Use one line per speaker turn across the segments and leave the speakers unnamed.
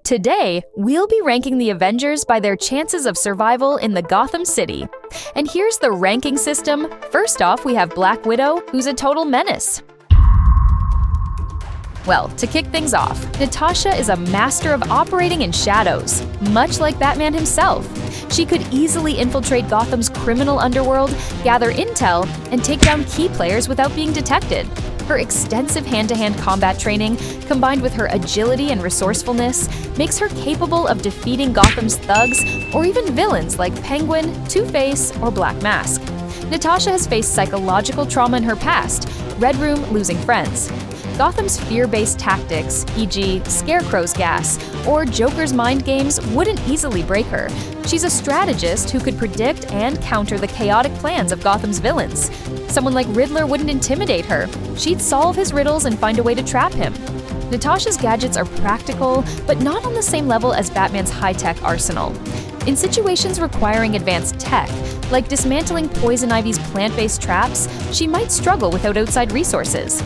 Today, we'll be ranking the Avengers by their chances of survival in the Gotham City. And here's the ranking system. First off, we have Black Widow, who's a total menace. Well, to kick things off, Natasha is a master of operating in shadows, much like Batman himself. She could easily infiltrate Gotham's criminal underworld, gather intel, and take down key players without being detected. Her extensive hand-to-hand combat training, combined with her agility and resourcefulness, makes her capable of defeating Gotham's thugs or even villains like Penguin, Two-Face, or Black Mask. Natasha has faced psychological trauma in her past, Red Room losing friends. Gotham's fear-based tactics, e.g. Scarecrow's gas or Joker's mind games, wouldn't easily break her. She's a strategist who could predict and counter the chaotic plans of Gotham's villains. Someone like Riddler wouldn't intimidate her. She'd solve his riddles and find a way to trap him. Natasha's gadgets are practical, but not on the same level as Batman's high-tech arsenal. In situations requiring advanced tech, like dismantling Poison Ivy's plant-based traps, she might struggle without outside resources.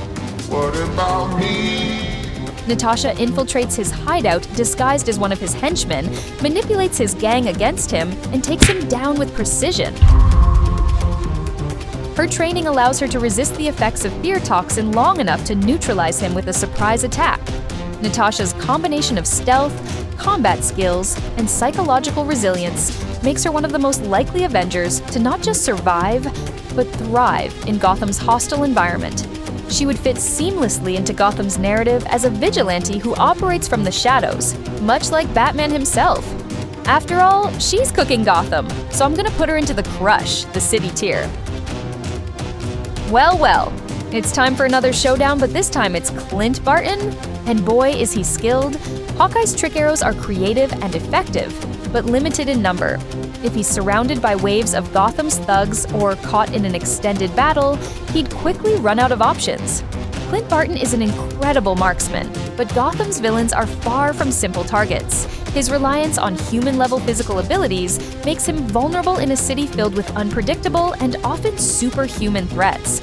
What about me?
Natasha infiltrates his hideout disguised as one of his henchmen, manipulates his gang against him, and takes him down with precision. Her training allows her to resist the effects of fear toxin long enough to neutralize him with a surprise attack. Natasha's combination of stealth, combat skills, and psychological resilience makes her one of the most likely Avengers to not just survive, but thrive in Gotham's hostile environment. She would fit seamlessly into Gotham's narrative as a vigilante who operates from the shadows, much like Batman himself. After all, she's cooking Gotham, so I'm gonna put her into the Crush, the city tier. Well, it's time for another showdown, but this time it's Clint Barton, and boy is he skilled. Hawkeye's trick arrows are creative and effective, but limited in number. If he's surrounded by waves of Gotham's thugs or caught in an extended battle, he'd quickly run out of options. Clint Barton is an incredible marksman, but Gotham's villains are far from simple targets. His reliance on human-level physical abilities makes him vulnerable in a city filled with unpredictable and often superhuman threats.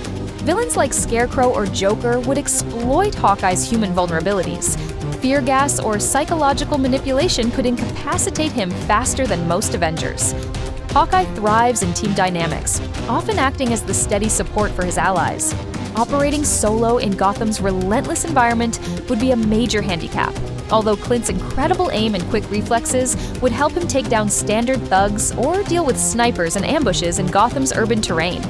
Villains like Scarecrow or Joker would exploit Hawkeye's human vulnerabilities. Fear gas or psychological manipulation could incapacitate him faster than most Avengers. Hawkeye thrives in team dynamics, often acting as the steady support for his allies. Operating solo in Gotham's relentless environment would be a major handicap, although Clint's incredible aim and quick reflexes would help him take down standard thugs or deal with snipers and ambushes in Gotham's urban terrain.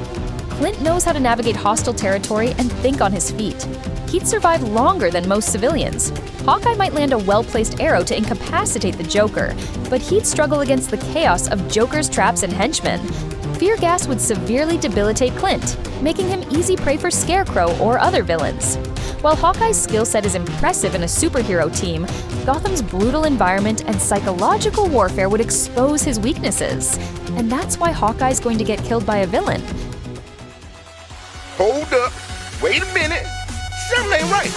Clint knows how to navigate hostile territory and think on his feet. He'd survive longer than most civilians. Hawkeye might land a well-placed arrow to incapacitate the Joker, but he'd struggle against the chaos of Joker's traps and henchmen. Fear gas would severely debilitate Clint, making him easy prey for Scarecrow or other villains. While Hawkeye's skill set is impressive in a superhero team, Gotham's brutal environment and psychological warfare would expose his weaknesses. And that's why Hawkeye's going to get killed by a villain.
Hold up. Wait a minute. Something ain't right.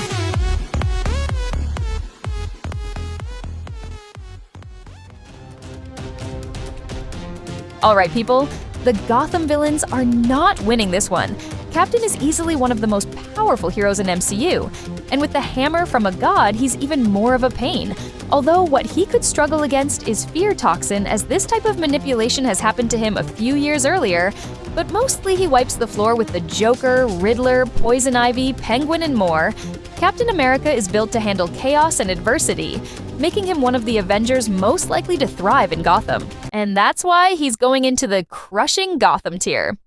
Alright people, the Gotham villains are not winning this one. Captain is easily one of the most powerful heroes in MCU, and with the hammer from a god, he's even more of a pain. Although what he could struggle against is fear toxin, as this type of manipulation has happened to him a few years earlier, but mostly he wipes the floor with the Joker, Riddler, Poison Ivy, Penguin, and more. Captain America is built to handle chaos and adversity, making him one of the Avengers most likely to thrive in Gotham. And that's why he's going into the crushing Gotham tier.